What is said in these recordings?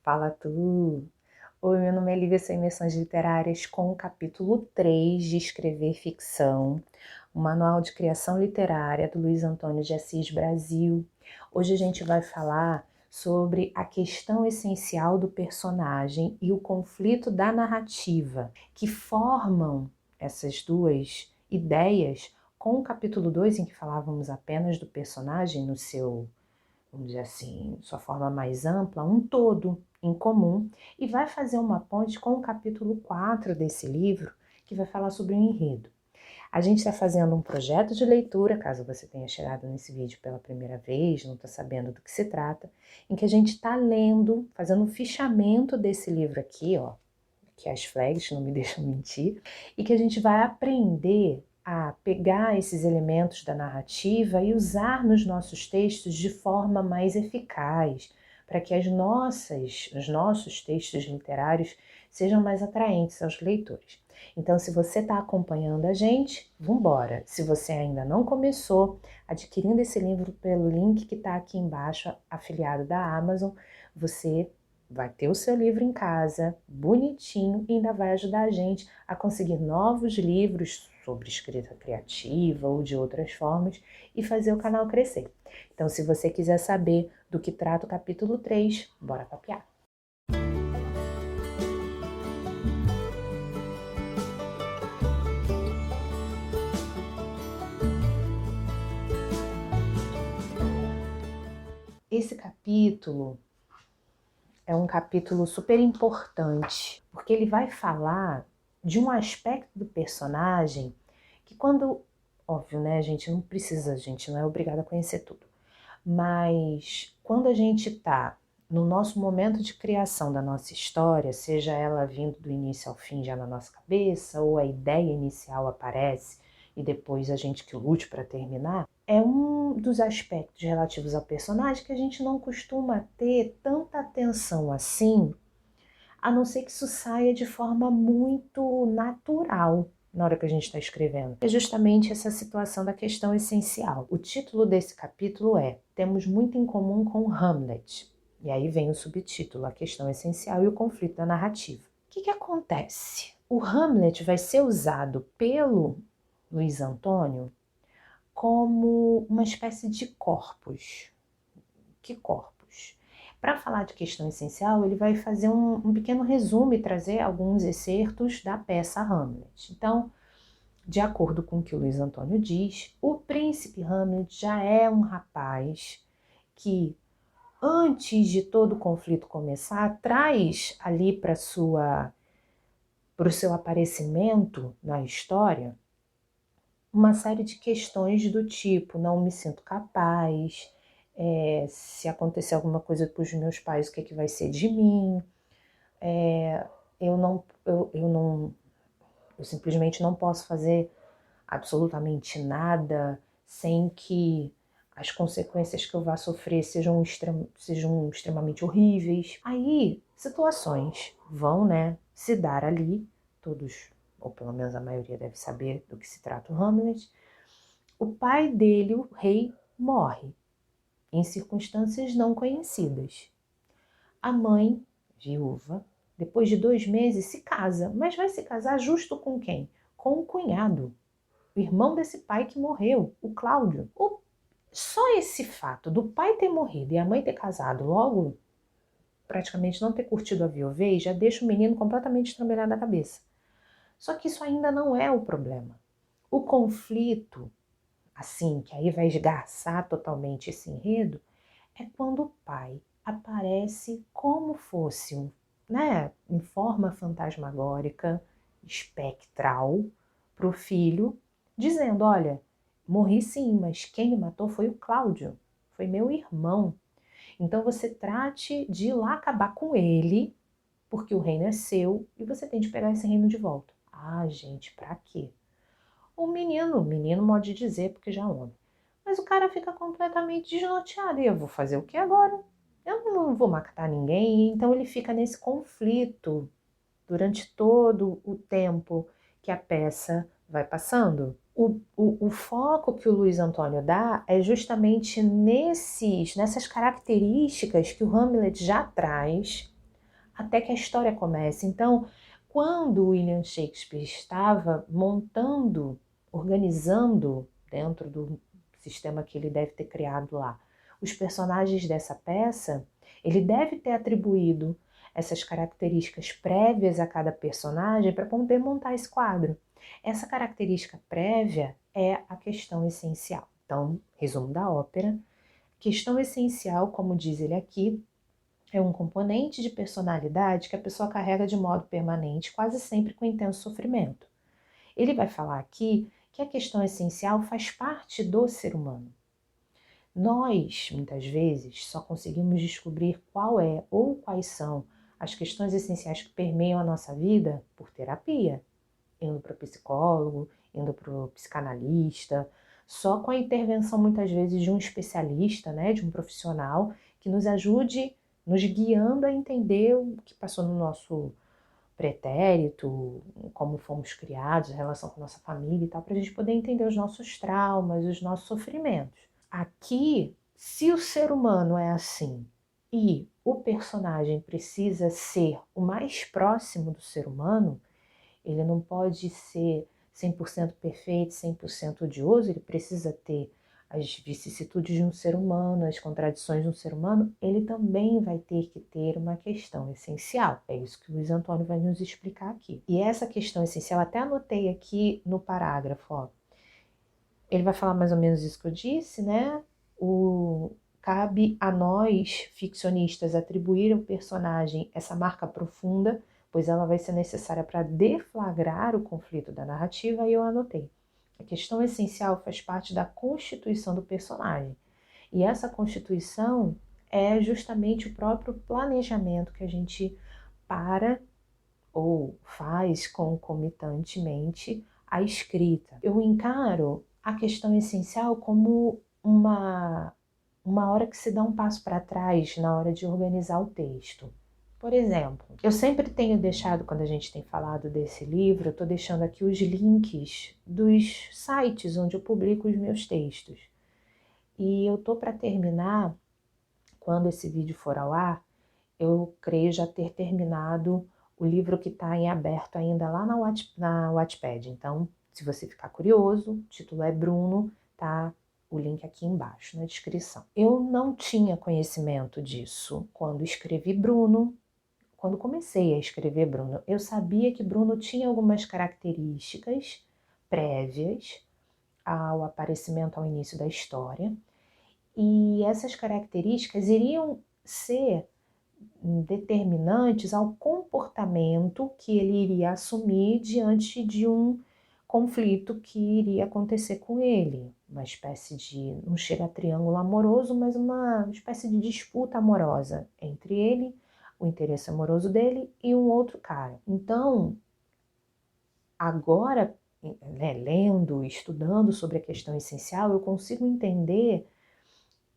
Fala tu! Oi, meu nome é Lívia, sou Imersões Literárias com o capítulo 3 de Escrever Ficção, o Manual de Criação Literária do Luiz Antônio de Assis Brasil. Hoje a gente vai falar sobre a questão essencial do personagem e o conflito da narrativa, que formam essas duas ideias com o capítulo 2, em que falávamos apenas do personagem no seu, vamos dizer assim, sua forma mais ampla, um todo em comum, e vai fazer uma ponte com o capítulo 4 desse livro, que vai falar sobre o enredo. A gente está fazendo um projeto de leitura, caso você tenha chegado nesse vídeo pela primeira vez, não está sabendo do que se trata, em que a gente está lendo, fazendo um fichamento desse livro aqui, ó, que as flags não me deixam mentir, e que a gente vai aprender a pegar esses elementos da narrativa e usar nos nossos textos de forma mais eficaz, para que os nossos textos literários sejam mais atraentes aos leitores. Então, se você está acompanhando a gente, vambora! Se você ainda não começou, adquirindo esse livro pelo link que está aqui embaixo, afiliado da Amazon, você vai ter o seu livro em casa, bonitinho, e ainda vai ajudar a gente a conseguir novos livros sobre escrita criativa ou de outras formas e fazer o canal crescer. Então, se você quiser saber do que trata o capítulo 3, bora papear! Esse capítulo é um capítulo super importante, porque ele vai falar de um aspecto do personagem que óbvio, né, a gente não é obrigada a conhecer tudo, mas quando a gente tá no nosso momento de criação da nossa história, seja ela vindo do início ao fim já na nossa cabeça, ou a ideia inicial aparece e depois a gente que lute para terminar, é um dos aspectos relativos ao personagem que a gente não costuma ter tanta atenção assim, a não ser que isso saia de forma muito natural na hora que a gente está escrevendo. É justamente essa situação da questão essencial. O título desse capítulo é Temos muito em comum com Hamlet. E aí vem o subtítulo, a questão essencial e o conflito da narrativa. O que acontece? O Hamlet vai ser usado pelo Luiz Antônio como uma espécie de corpus. Que corpus? Para falar de questão essencial, ele vai fazer um pequeno resumo e trazer alguns excertos da peça Hamlet. Então, de acordo com o que o Luiz Antônio diz, o príncipe Hamlet já é um rapaz que, antes de todo o conflito começar, traz ali para o seu aparecimento na história uma série de questões do tipo: não me sinto capaz, se acontecer alguma coisa com os meus pais, o que é que vai ser de mim? Eu simplesmente não posso fazer absolutamente nada sem que as consequências que eu vá sofrer sejam extremamente horríveis. Aí, situações vão, né, se dar ali, todos, ou pelo menos a maioria deve saber do que se trata o Hamlet. O pai dele, o rei, morre em circunstâncias não conhecidas. A mãe, viúva, depois de 2 meses se casa, mas vai se casar justo com quem? Com o cunhado, o irmão desse pai que morreu, o Cláudio. Só esse fato do pai ter morrido e a mãe ter casado logo, praticamente não ter curtido a viuvez, já deixa o menino completamente estrambelhado da cabeça. Só que isso ainda não é o problema. O conflito, assim, que aí vai esgarçar totalmente esse enredo, é quando o pai aparece como fosse, em forma fantasmagórica, espectral, para o filho, dizendo: olha, morri sim, mas quem me matou foi o Cláudio, foi meu irmão. Então você trate de ir lá acabar com ele, porque o reino é seu e você tem de pegar esse reino de volta. Ah, gente, pra quê? O menino pode dizer, porque já é homem. Mas o cara fica completamente desnorteado. E eu vou fazer o que agora? Eu não vou matar ninguém. Então ele fica nesse conflito durante todo o tempo que a peça vai passando. O foco que o Luiz Antônio dá é justamente nessas características que o Hamlet já traz até que a história comece. Então, quando William Shakespeare estava montando, organizando dentro do sistema que ele deve ter criado lá, os personagens dessa peça, ele deve ter atribuído essas características prévias a cada personagem para poder montar esse quadro. Essa característica prévia é a questão essencial. Então, resumo da ópera. Questão essencial, como diz ele aqui, é um componente de personalidade que a pessoa carrega de modo permanente, quase sempre com intenso sofrimento. Ele vai falar aqui que a questão essencial faz parte do ser humano. Nós, muitas vezes, só conseguimos descobrir qual é ou quais são as questões essenciais que permeiam a nossa vida por terapia, indo para o psicólogo, indo para o psicanalista, só com a intervenção muitas vezes de um especialista, né, de um profissional que nos ajude, nos guiando a entender o que passou no nosso pretérito, como fomos criados, a relação com a nossa família e tal, para a gente poder entender os nossos traumas, os nossos sofrimentos. Aqui, se o ser humano é assim e o personagem precisa ser o mais próximo do ser humano, ele não pode ser 100% perfeito, 100% odioso, ele precisa ter as vicissitudes de um ser humano, as contradições de um ser humano, ele também vai ter que ter uma questão essencial. É isso que o Luiz Antônio vai nos explicar aqui. E essa questão essencial, até anotei aqui no parágrafo, ó, ele vai falar mais ou menos isso que eu disse, né? Cabe a nós, ficcionistas, atribuir ao personagem essa marca profunda, pois ela vai ser necessária para deflagrar o conflito da narrativa, e eu anotei. A questão essencial faz parte da constituição do personagem. E essa constituição é justamente o próprio planejamento que a gente para ou faz concomitantemente a escrita. Eu encaro a questão essencial como uma hora que se dá um passo para trás na hora de organizar o texto. Por exemplo, eu sempre tenho deixado, quando a gente tem falado desse livro, eu estou deixando aqui os links dos sites onde eu publico os meus textos. E eu estou para terminar, quando esse vídeo for ao ar, eu creio já ter terminado o livro que está em aberto ainda lá na Wattpad. Então, se você ficar curioso, o título é Bruno, tá o link aqui embaixo na descrição. Eu não tinha conhecimento disso quando escrevi Bruno, quando comecei a escrever Bruno. Eu sabia que Bruno tinha algumas características prévias ao aparecimento ao início da história, e essas características iriam ser determinantes ao comportamento que ele iria assumir diante de um conflito que iria acontecer com ele. Uma espécie de, não chega a triângulo amoroso, mas uma espécie de disputa amorosa entre ele, o interesse amoroso dele e um outro cara. Então, agora, né, lendo, estudando sobre a questão essencial, eu consigo entender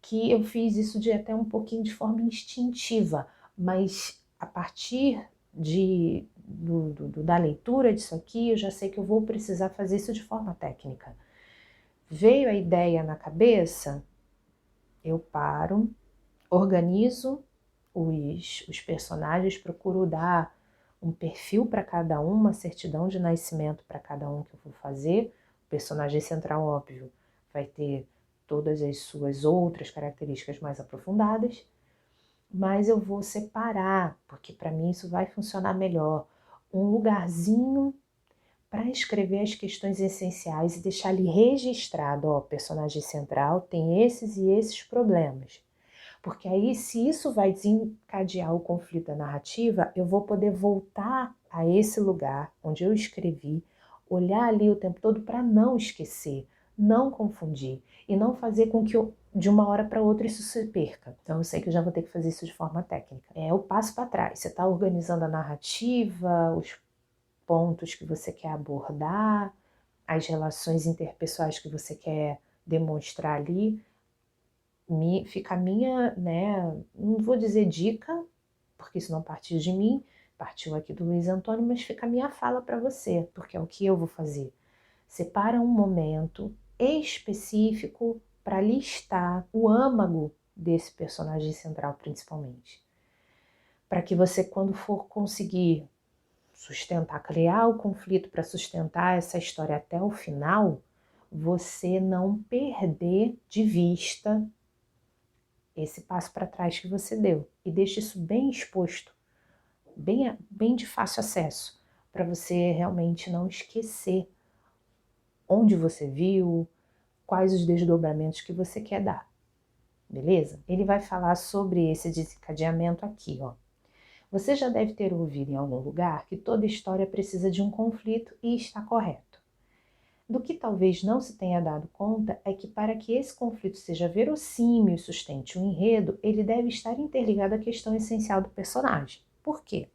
que eu fiz isso de até um pouquinho de forma instintiva, mas a partir da leitura disso aqui, eu já sei que eu vou precisar fazer isso de forma técnica. Veio a ideia na cabeça, eu paro, organizo os personagens, procuro dar um perfil para cada um, uma certidão de nascimento para cada um que eu vou fazer. O personagem central, óbvio, vai ter todas as suas outras características mais aprofundadas, mas eu vou separar, porque para mim isso vai funcionar melhor, um lugarzinho para escrever as questões essenciais e deixar ali registrado, ó, o personagem central tem esses e esses problemas. Porque aí, se isso vai desencadear o conflito da narrativa, eu vou poder voltar a esse lugar onde eu escrevi, olhar ali o tempo todo para não esquecer, não confundir e não fazer com que de uma hora para outra isso se perca. Então eu sei que eu já vou ter que fazer isso de forma técnica. É o passo para trás. Você está organizando a narrativa, os pontos que você quer abordar, as relações interpessoais que você quer demonstrar ali. Fica a minha, né, não vou dizer dica, porque isso não partiu de mim, partiu aqui do Luiz Antônio, mas fica a minha fala para você, porque é o que eu vou fazer. Separa um momento específico para listar o âmago desse personagem central, principalmente. para que você, quando for conseguir sustentar, criar o conflito para sustentar essa história até o final, você não perder de vista esse passo para trás que você deu. E deixe isso bem exposto, bem de fácil acesso, para você realmente não esquecer onde você viu, quais os desdobramentos que você quer dar. Beleza? Ele vai falar sobre esse desencadeamento aqui, ó. Você já deve ter ouvido em algum lugar que toda história precisa de um conflito e está correto. Do que talvez não se tenha dado conta é que para que esse conflito seja verossímil e sustente o enredo, ele deve estar interligado à questão essencial do personagem. Por quê?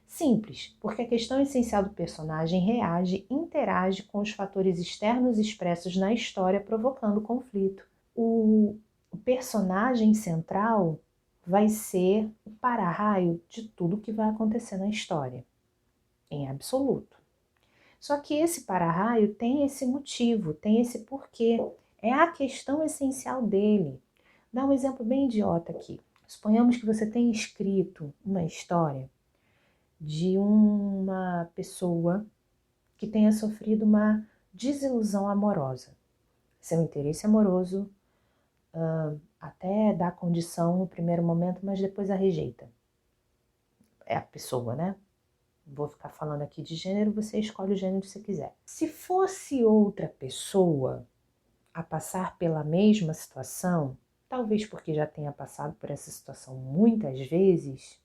Simples, porque a questão essencial do personagem reage, interage com os fatores externos expressos na história, provocando conflito. O personagem central vai ser o para-raio de tudo que vai acontecer na história, em absoluto. Só que esse para-raio tem esse motivo, tem esse porquê. É a questão essencial dele. Dá um exemplo bem idiota aqui. Suponhamos que você tenha escrito uma história de uma pessoa que tenha sofrido uma desilusão amorosa. Seu interesse amoroso até dá condição no primeiro momento, mas depois a rejeita. É a pessoa, né? Vou ficar falando aqui de gênero, você escolhe o gênero que você quiser. Se fosse outra pessoa a passar pela mesma situação, talvez porque já tenha passado por essa situação muitas vezes,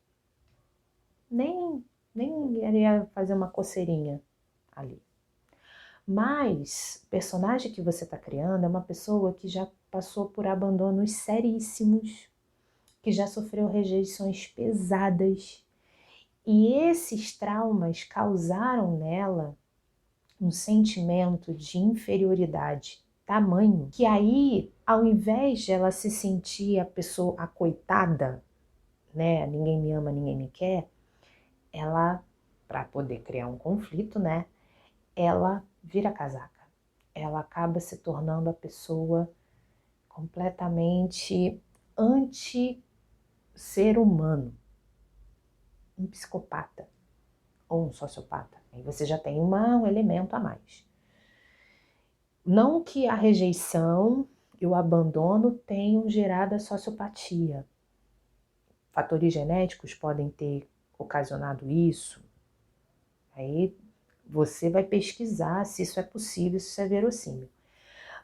nem iria fazer uma coceirinha ali. Mas o personagem que você está criando é uma pessoa que já passou por abandonos seríssimos, que já sofreu rejeições pesadas. E esses traumas causaram nela um sentimento de inferioridade tamanho que aí, ao invés de ela se sentir a pessoa, a coitada, né, ninguém me ama, ninguém me quer, ela, para poder criar um conflito, né, ela vira casaca. Ela acaba se tornando a pessoa completamente anti-ser humano, um psicopata ou um sociopata. Aí você já tem um elemento a mais. Não que a rejeição e o abandono tenham gerado a sociopatia. Fatores genéticos podem ter ocasionado isso. Aí você vai pesquisar se isso é possível, se isso é verossímil.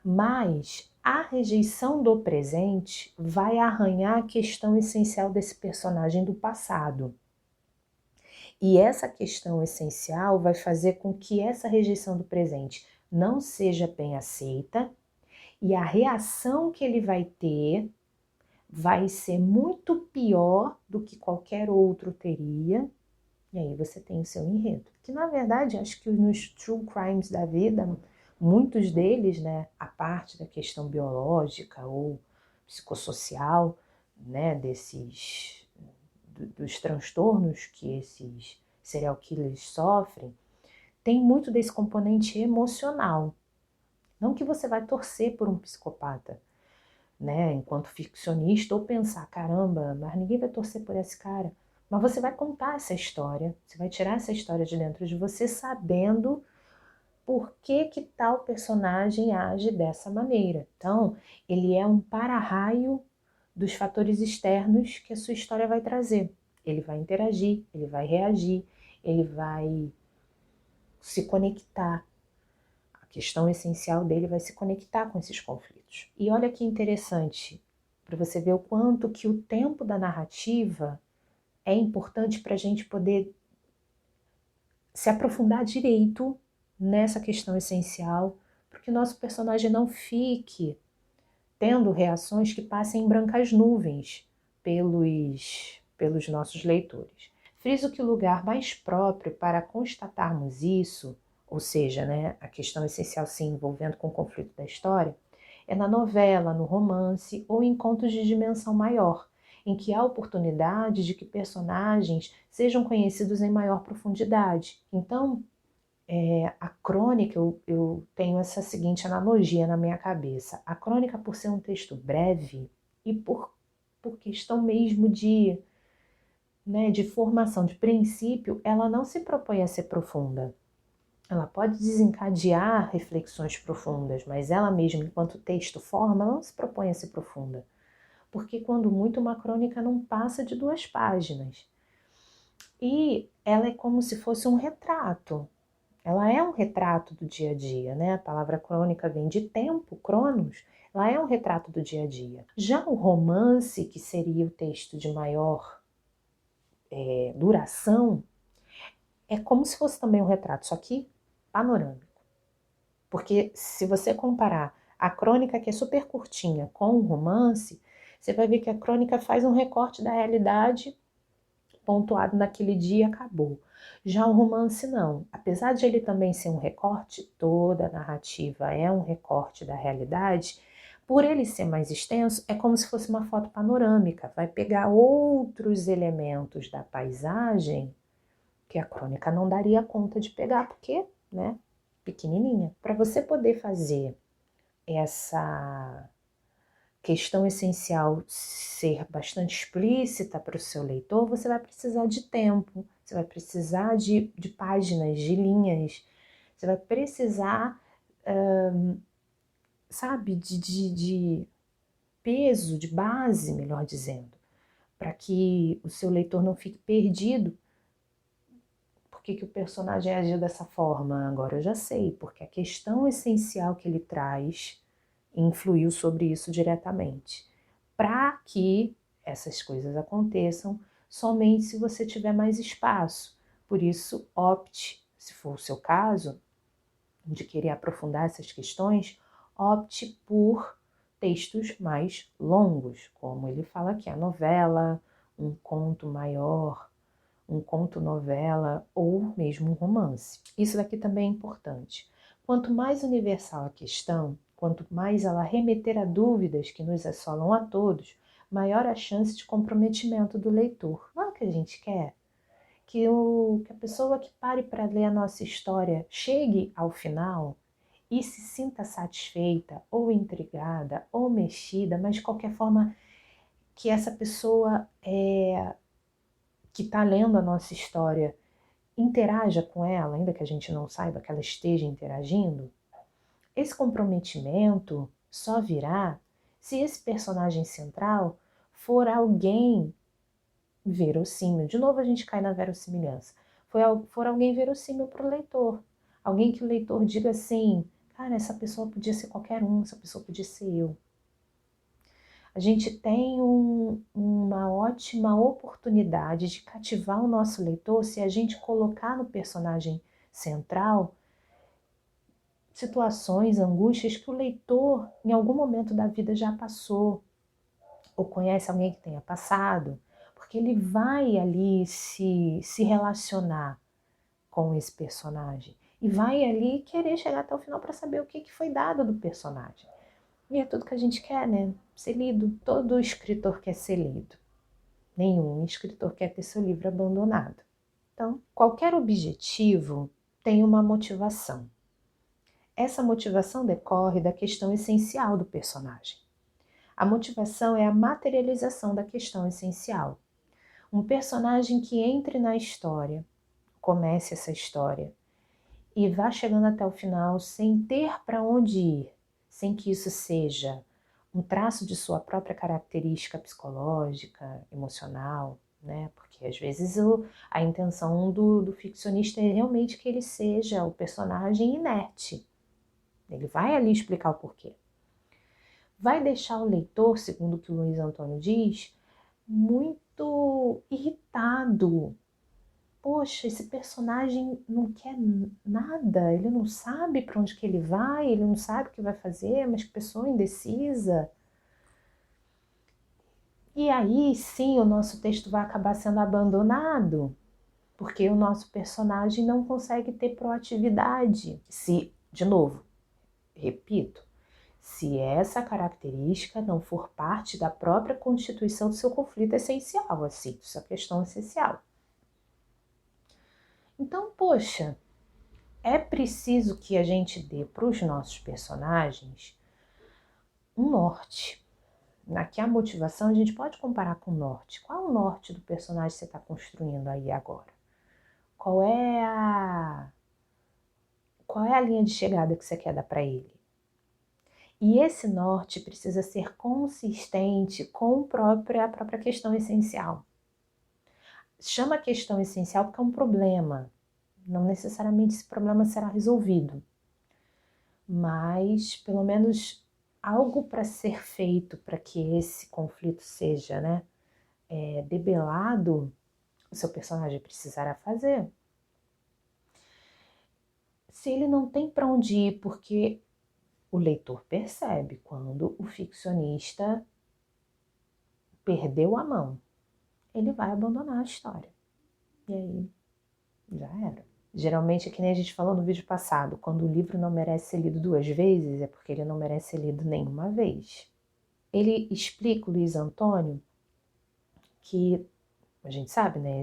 Mas a rejeição do presente vai arranhar a questão essencial desse personagem do passado. E essa questão essencial vai fazer com que essa rejeição do presente não seja bem aceita e a reação que ele vai ter vai ser muito pior do que qualquer outro teria. E aí você tem o seu enredo. Que na verdade, acho que nos true crimes da vida, muitos deles, né, a parte da questão biológica ou psicossocial, né, dos transtornos que esses serial killers sofrem, tem muito desse componente emocional. Não que você vai torcer por um psicopata, né, enquanto ficcionista, ou pensar, caramba, mas ninguém vai torcer por esse cara. Mas você vai contar essa história, você vai tirar essa história de dentro de você sabendo por que que tal personagem age dessa maneira. Então, ele é um para-raio dos fatores externos que a sua história vai trazer. Ele vai interagir, ele vai reagir, ele vai se conectar. A questão essencial dele vai se conectar com esses conflitos. E olha que interessante, para você ver o quanto que o tempo da narrativa é importante para a gente poder se aprofundar direito nessa questão essencial, para que o nosso personagem não fique tendo reações que passem em brancas nuvens pelos nossos leitores. Friso que o lugar mais próprio para constatarmos isso, ou seja, né, a questão essencial se envolvendo com o conflito da história, é na novela, no romance ou em contos de dimensão maior, em que há oportunidade de que personagens sejam conhecidos em maior profundidade. Então, a crônica, eu tenho essa seguinte analogia na minha cabeça. A crônica, por ser um texto breve e por questão mesmo de né, de formação, de princípio, ela não se propõe a ser profunda. Ela pode desencadear reflexões profundas, mas ela mesma, enquanto texto forma, ela não se propõe a ser profunda. Porque quando muito, uma crônica não passa de 2 páginas. E ela é como se fosse um retrato. Ela é um retrato do dia a dia, né? A palavra crônica vem de tempo, cronos. Ela é um retrato do dia a dia. Já o romance, que seria o texto de maior duração, é como se fosse também um retrato, só que panorâmico. Porque se você comparar a crônica, que é super curtinha, com o romance, você vai ver que a crônica faz um recorte da realidade pontuado naquele dia e acabou. Já o romance não. Apesar de ele também ser um recorte, toda a narrativa é um recorte da realidade, por ele ser mais extenso, é como se fosse uma foto panorâmica. Vai pegar outros elementos da paisagem que a crônica não daria conta de pegar, porque, né, pequenininha. Para você poder fazer essa questão essencial ser bastante explícita para o seu leitor, você vai precisar de tempo, você vai precisar de páginas, de linhas, você vai precisar, sabe, de peso, de base, melhor dizendo, para que o seu leitor não fique perdido. Por que o personagem agiu dessa forma? Agora eu já sei, porque a questão essencial que ele traz influiu sobre isso diretamente. Para que essas coisas aconteçam, somente se você tiver mais espaço. Por isso, opte, se for o seu caso, de querer aprofundar essas questões, opte por textos mais longos, como ele fala aqui, a novela, um conto maior, um conto-novela ou mesmo um romance. Isso daqui também é importante. Quanto mais universal a questão, quanto mais ela remeter a dúvidas que nos assolam a todos, maior a chance de comprometimento do leitor. Não é o que a gente quer? Que a pessoa que pare para ler a nossa história chegue ao final e se sinta satisfeita ou intrigada ou mexida, mas de qualquer forma que essa pessoa que está lendo a nossa história interaja com ela, ainda que a gente não saiba que ela esteja interagindo. Esse comprometimento só virá se esse personagem central for alguém verossímil. De novo a gente cai na verossimilhança. For alguém verossímil para o leitor. Alguém que o leitor diga assim, cara, essa pessoa podia ser qualquer um, essa pessoa podia ser eu. A gente tem uma ótima oportunidade de cativar o nosso leitor se a gente colocar no personagem central situações, angústias que o leitor em algum momento da vida já passou ou conhece alguém que tenha passado, porque ele vai ali se relacionar com esse personagem e vai ali querer chegar até o final para saber o que foi dado do personagem. E é tudo que a gente quer, né? Ser lido. Todo escritor quer ser lido. Nenhum escritor quer ter seu livro abandonado. Então, qualquer objetivo tem uma motivação. Essa motivação decorre da questão essencial do personagem. A motivação é a materialização da questão essencial. Um personagem que entre na história, comece essa história e vá chegando até o final sem ter para onde ir, sem que isso seja um traço de sua própria característica psicológica, emocional, né? Porque às vezes a intenção do ficcionista é realmente que ele seja o personagem inerte. Ele vai ali explicar o porquê. Vai deixar o leitor, segundo o que o Luiz Antônio diz, muito irritado. Poxa, esse personagem não quer nada, ele não sabe para onde que ele vai, ele não sabe o que vai fazer, mas que pessoa indecisa. E aí, sim, o nosso texto vai acabar sendo abandonado, porque o nosso personagem não consegue ter proatividade. Se, de novo, repito, se essa característica não for parte da própria constituição do seu conflito essencial, assim, sua questão essencial. Então, poxa, é preciso que a gente dê para os nossos personagens um norte. Aqui a motivação a gente pode comparar com o norte. Qual é o norte do personagem que você está construindo aí agora? Qual é a linha de chegada que você quer dar para ele? E esse norte precisa ser consistente com a própria questão essencial. Chama a questão essencial porque é um problema. Não necessariamente esse problema será resolvido, mas pelo menos algo para ser feito para que esse conflito seja, né, debelado, o seu personagem precisará fazer. Se ele não tem para onde ir, porque o leitor percebe quando o ficcionista perdeu a mão, ele vai abandonar a história. E aí, já era. Geralmente, é que nem a gente falou no vídeo passado, quando o livro não merece ser lido 2 vezes, é porque ele não merece ser lido nenhuma vez. Ele explica, o Luiz Antônio, que a gente sabe, né,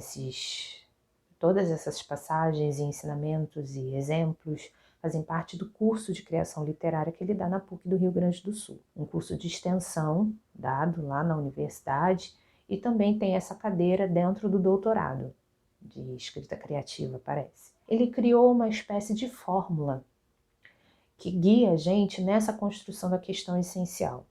todas essas passagens e ensinamentos e exemplos fazem parte do curso de criação literária que ele dá na PUC do Rio Grande do Sul. Um curso de extensão dado lá na universidade e também tem essa cadeira dentro do doutorado de escrita criativa, parece. Ele criou uma espécie de fórmula que guia a gente nessa construção da questão essencial.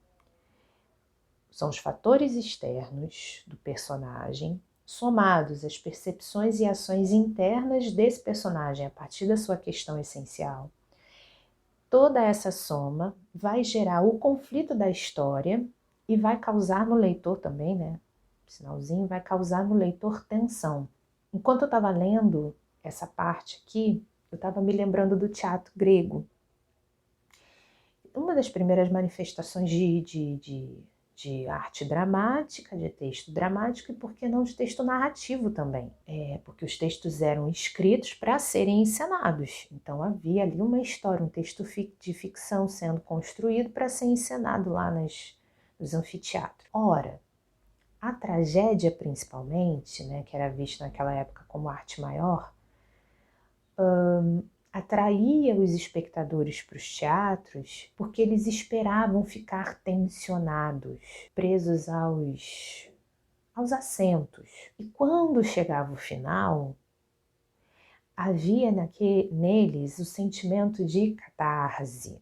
São os fatores externos do personagem, somados às percepções e ações internas desse personagem a partir da sua questão essencial. Toda essa soma vai gerar o conflito da história e vai causar no leitor também, né? O sinalzinho vai causar no leitor tensão. Enquanto eu estava lendo essa parte aqui, eu estava me lembrando do teatro grego. Uma das primeiras manifestações de arte dramática, de texto dramático e, por que não, de texto narrativo também. Porque os textos eram escritos para serem encenados. Então havia ali uma história, um texto de ficção sendo construído para ser encenado lá nos anfiteatros. Ora, a tragédia principalmente, né, que era vista naquela época como arte maior, atraía os espectadores para os teatros porque eles esperavam ficar tensionados, presos aos assentos. E quando chegava o final, havia neles o sentimento de catarse.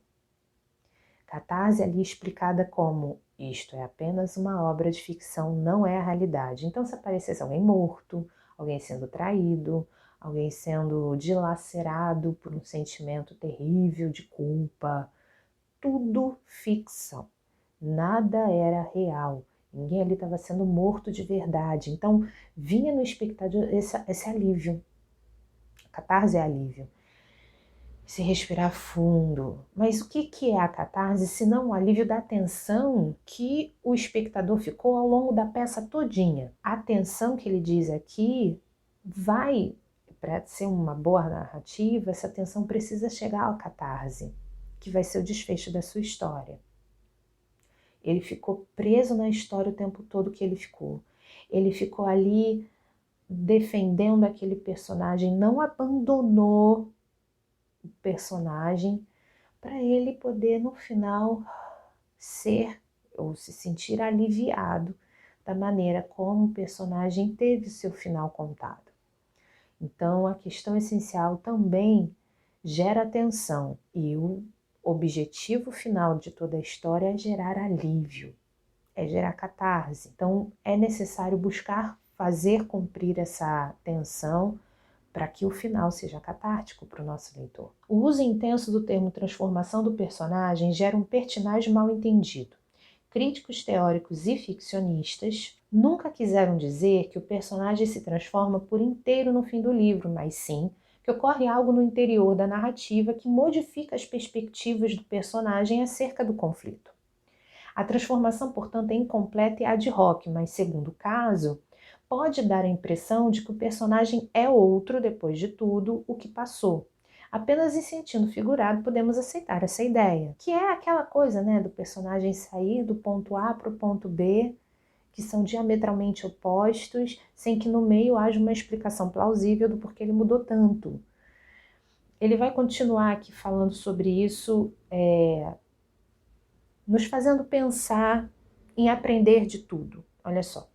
Catarse ali explicada como: isto é apenas uma obra de ficção, não é a realidade. Então, se aparecesse alguém morto, alguém sendo traído, alguém sendo dilacerado por um sentimento terrível de culpa, tudo ficção. Nada era real. Ninguém ali estava sendo morto de verdade. Então, vinha no espectador esse alívio. Catarse é alívio. Se respirar fundo. Mas o que é a catarse, se não o alívio da tensão que o espectador ficou ao longo da peça todinha? A tensão que ele diz aqui vai, para ser uma boa narrativa, essa tensão precisa chegar à catarse, que vai ser o desfecho da sua história. Ele ficou preso na história o tempo todo que ele ficou. Ele ficou ali defendendo aquele personagem, não abandonou o personagem para ele poder no final ser ou se sentir aliviado da maneira como o personagem teve seu final contado. Então a questão essencial também gera tensão e o objetivo final de toda a história é gerar alívio, é gerar catarse. Então é necessário buscar fazer cumprir essa tensão para que o final seja catártico para o nosso leitor. O uso intenso do termo transformação do personagem gera um pertinaz mal entendido. Críticos teóricos e ficcionistas nunca quiseram dizer que o personagem se transforma por inteiro no fim do livro, mas sim que ocorre algo no interior da narrativa que modifica as perspectivas do personagem acerca do conflito. A transformação, portanto, é incompleta e ad hoc, mas, segundo o caso, pode dar a impressão de que o personagem é outro depois de tudo o que passou. Apenas em sentido figurado podemos aceitar essa ideia, que é aquela coisa, né, do personagem sair do ponto A para o ponto B, que são diametralmente opostos, sem que no meio haja uma explicação plausível do porquê ele mudou tanto. Ele vai continuar aqui falando sobre isso, nos fazendo pensar em aprender de tudo. Olha só.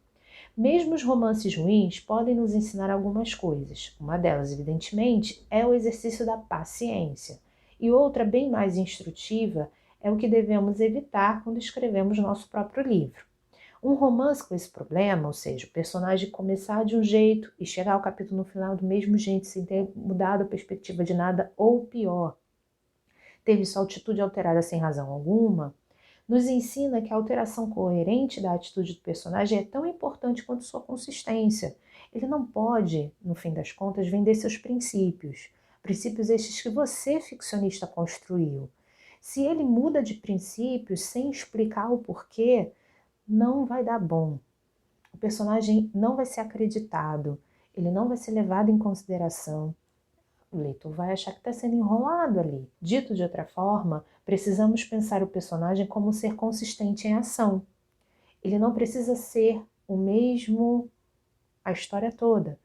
Mesmo os romances ruins podem nos ensinar algumas coisas. Uma delas, evidentemente, é o exercício da paciência. E outra, bem mais instrutiva, é o que devemos evitar quando escrevemos nosso próprio livro. Um romance com esse problema, ou seja, o personagem começar de um jeito e chegar ao capítulo no final do mesmo jeito, sem ter mudado a perspectiva de nada, ou pior, teve sua atitude alterada sem razão alguma, nos ensina que a alteração coerente da atitude do personagem é tão importante quanto sua consistência. Ele não pode, no fim das contas, vender seus princípios. Princípios estes que você, ficcionista, construiu. Se ele muda de princípios sem explicar o porquê, não vai dar bom. O personagem não vai ser acreditado, ele não vai ser levado em consideração. O leitor vai achar que está sendo enrolado ali. Dito de outra forma, precisamos pensar o personagem como um ser consistente em ação. Ele não precisa ser o mesmo a história toda.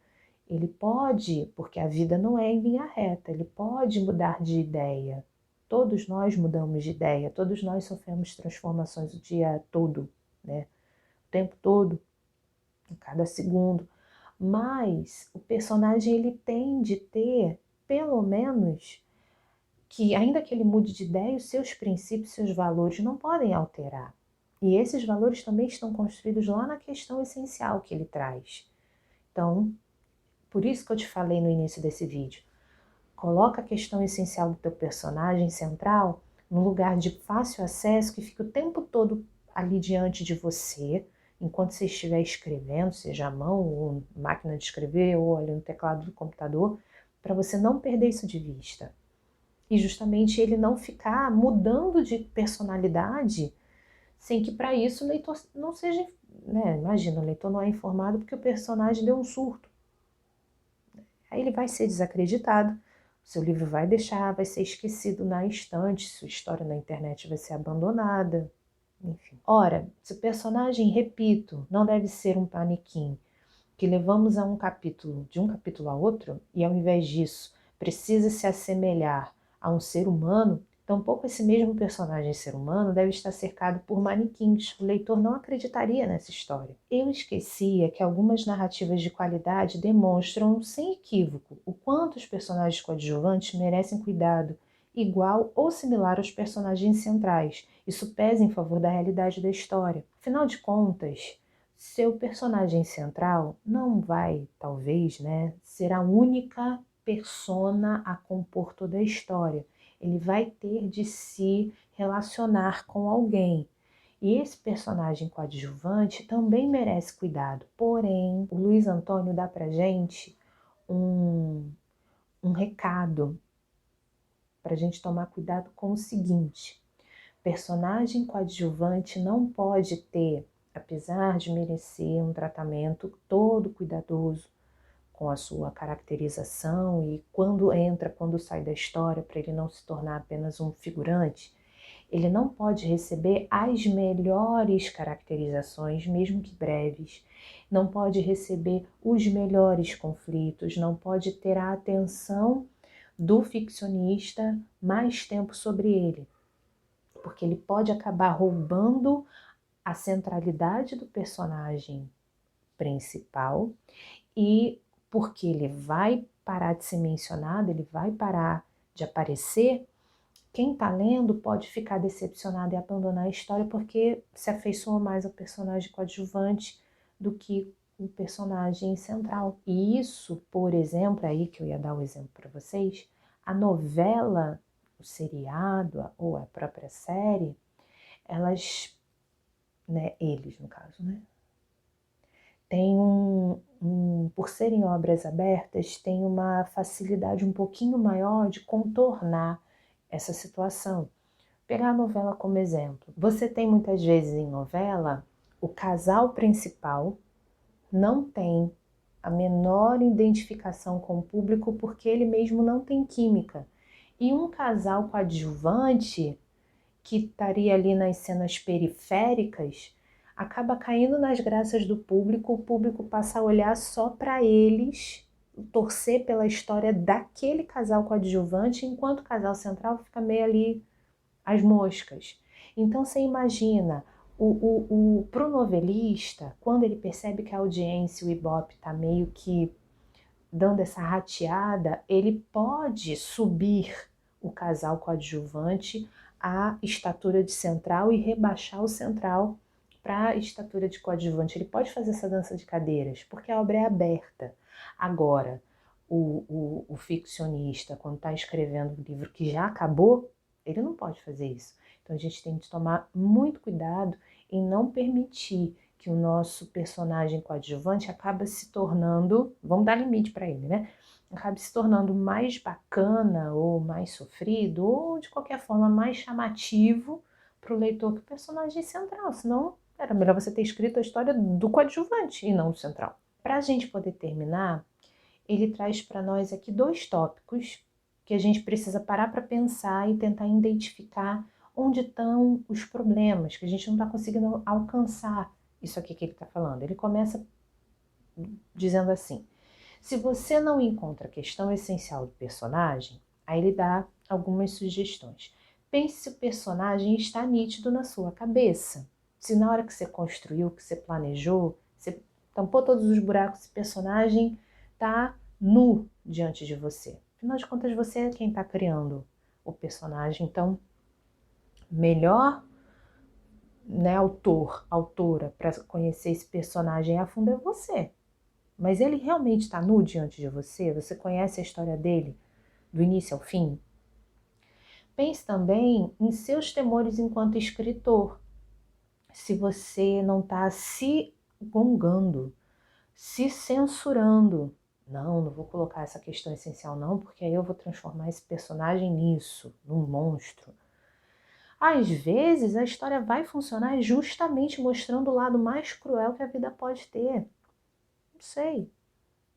Ele pode, porque a vida não é em linha reta, ele pode mudar de ideia. Todos nós mudamos de ideia, todos nós sofremos transformações o dia todo, né? O tempo todo, a cada segundo. Mas o personagem ele tem de ter, pelo menos, que ainda que ele mude de ideia, os seus princípios, seus valores não podem alterar. E esses valores também estão construídos lá na questão essencial que ele traz. Então, por isso que eu te falei no início desse vídeo, coloca a questão essencial do teu personagem central num lugar de fácil acesso que fica o tempo todo ali diante de você, enquanto você estiver escrevendo, seja à mão ou máquina de escrever ou ali no teclado do computador, para você não perder isso de vista. E justamente ele não ficar mudando de personalidade sem que para isso o leitor não seja, né? Imagina, o leitor não é informado porque o personagem deu um surto. Aí ele vai ser desacreditado, o seu livro vai ser esquecido na estante, sua história na internet vai ser abandonada, enfim. Ora, se o personagem, repito, não deve ser um manequim, que levamos de um capítulo a outro, e ao invés disso precisa se assemelhar a um ser humano, tampouco esse mesmo personagem ser humano deve estar cercado por manequins. O leitor não acreditaria nessa história. Eu esquecia que algumas narrativas de qualidade demonstram, sem equívoco, o quanto os personagens coadjuvantes merecem cuidado igual ou similar aos personagens centrais. Isso pesa em favor da realidade da história. Afinal de contas, seu personagem central não vai, talvez, né, ser a única persona a compor toda a história. Ele vai ter de se relacionar com alguém. E esse personagem coadjuvante também merece cuidado. Porém, o Luiz Antônio dá pra gente um recado pra gente tomar cuidado com o seguinte: personagem coadjuvante não pode ter, apesar de merecer um tratamento todo cuidadoso com a sua caracterização e quando sai da história, para ele não se tornar apenas um figurante, ele não pode receber as melhores caracterizações, mesmo que breves, não pode receber os melhores conflitos, não pode ter a atenção do ficcionista mais tempo sobre ele, porque ele pode acabar roubando a centralidade do personagem principal e porque ele vai parar de ser mencionado, ele vai parar de aparecer, quem está lendo pode ficar decepcionado e abandonar a história porque se afeiçoa mais ao personagem coadjuvante do que o personagem central. E isso, por exemplo, aí que eu ia dar o exemplo para vocês, a novela, o seriado ou a própria série, elas, né, eles no caso, né, tem por serem obras abertas, tem uma facilidade um pouquinho maior de contornar essa situação. Pegar a novela como exemplo. Você tem muitas vezes em novela, o casal principal não tem a menor identificação com o público porque ele mesmo não tem química. E um casal coadjuvante, que estaria ali nas cenas periféricas, acaba caindo nas graças do público, o público passa a olhar só para eles, torcer pela história daquele casal coadjuvante, enquanto o casal central fica meio ali às moscas. Então você imagina Pro novelista, quando ele percebe que a audiência, o Ibope, está meio que dando essa rateada, ele pode subir o casal coadjuvante à estatura de central e rebaixar o central para a estatura de coadjuvante. Ele pode fazer essa dança de cadeiras, porque a obra é aberta. Agora, o ficcionista, quando está escrevendo um livro que já acabou, ele não pode fazer isso. Então a gente tem que tomar muito cuidado em não permitir que o nosso personagem coadjuvante acaba se tornando, vamos dar limite para ele, né? Acaba se tornando mais bacana ou mais sofrido ou de qualquer forma mais chamativo para o leitor que o personagem central. Senão era melhor você ter escrito a história do coadjuvante e não do central. Para a gente poder terminar, ele traz para nós aqui 2 tópicos que a gente precisa parar para pensar e tentar identificar onde estão os problemas, que a gente não está conseguindo alcançar isso aqui que ele está falando. Ele começa dizendo assim: se você não encontra a questão essencial do personagem, aí ele dá algumas sugestões. Pense se o personagem está nítido na sua cabeça. Se na hora que você construiu, que você planejou, você tampou todos os buracos, esse personagem está nu diante de você. Afinal de contas, você é quem está criando o personagem. Então, melhor, né, autora, para conhecer esse personagem a fundo é você. Mas ele realmente está nu diante de você? Você conhece a história dele do início ao fim? Pense também em seus temores enquanto escritor. Se você não está se gongando, se censurando. Não vou colocar essa questão essencial não, porque aí eu vou transformar esse personagem nisso, num monstro. Às vezes a história vai funcionar justamente mostrando o lado mais cruel que a vida pode ter. Não sei.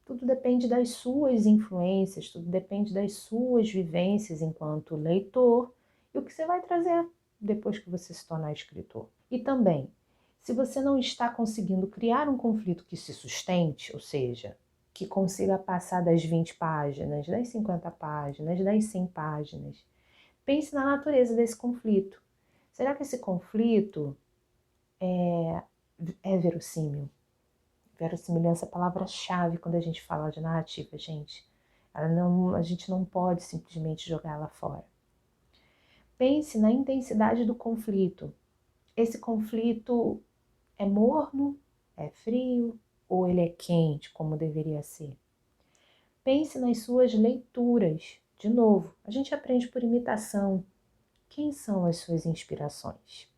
Tudo depende das suas influências, tudo depende das suas vivências enquanto leitor e o que você vai trazer depois que você se tornar escritor. E também, se você não está conseguindo criar um conflito que se sustente, ou seja, que consiga passar das 20 páginas, das 50 páginas, das 100 páginas, pense na natureza desse conflito. Será que esse conflito é verossímil? Verossimilhança é a palavra-chave quando a gente fala de narrativa, gente. A gente não pode simplesmente jogar ela fora. Pense na intensidade do conflito. Esse conflito é morno, é frio ou ele é quente, como deveria ser? Pense nas suas leituras. De novo, a gente aprende por imitação. Quem são as suas inspirações?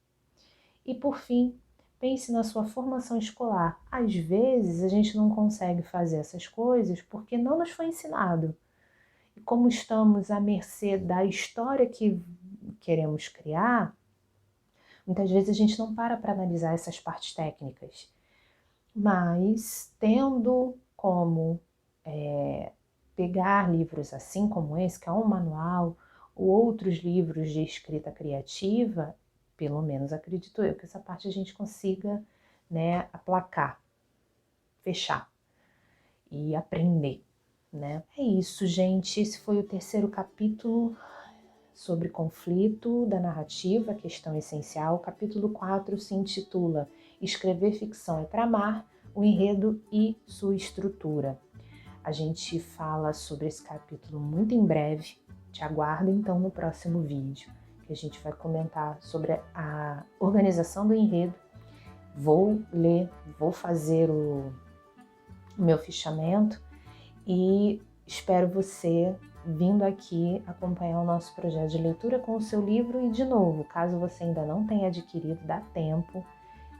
E por fim, pense na sua formação escolar. Às vezes a gente não consegue fazer essas coisas porque não nos foi ensinado. E como estamos à mercê da história que queremos criar, muitas vezes a gente não para analisar essas partes técnicas. Mas tendo como pegar livros assim como esse, que é um manual, ou outros livros de escrita criativa, pelo menos acredito eu que essa parte a gente consiga, né, aplacar, fechar e aprender, né? É isso, gente. Esse foi o 3º capítulo sobre conflito da narrativa, a questão essencial. O capítulo 4 se intitula Escrever ficção é tramar, o enredo e sua estrutura. A gente fala sobre esse capítulo muito em breve. Te aguardo então no próximo vídeo, que a gente vai comentar sobre a organização do enredo. Vou ler, vou fazer o meu fichamento e espero você vindo aqui acompanhar o nosso projeto de leitura com o seu livro. E de novo, caso você ainda não tenha adquirido, dá tempo,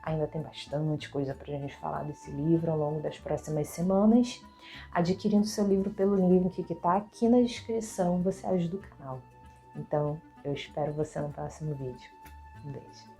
ainda tem bastante coisa para a gente falar desse livro ao longo das próximas semanas. Adquirindo seu livro pelo link que está aqui na descrição, você ajuda o canal. Então, eu espero você no próximo vídeo. Um beijo.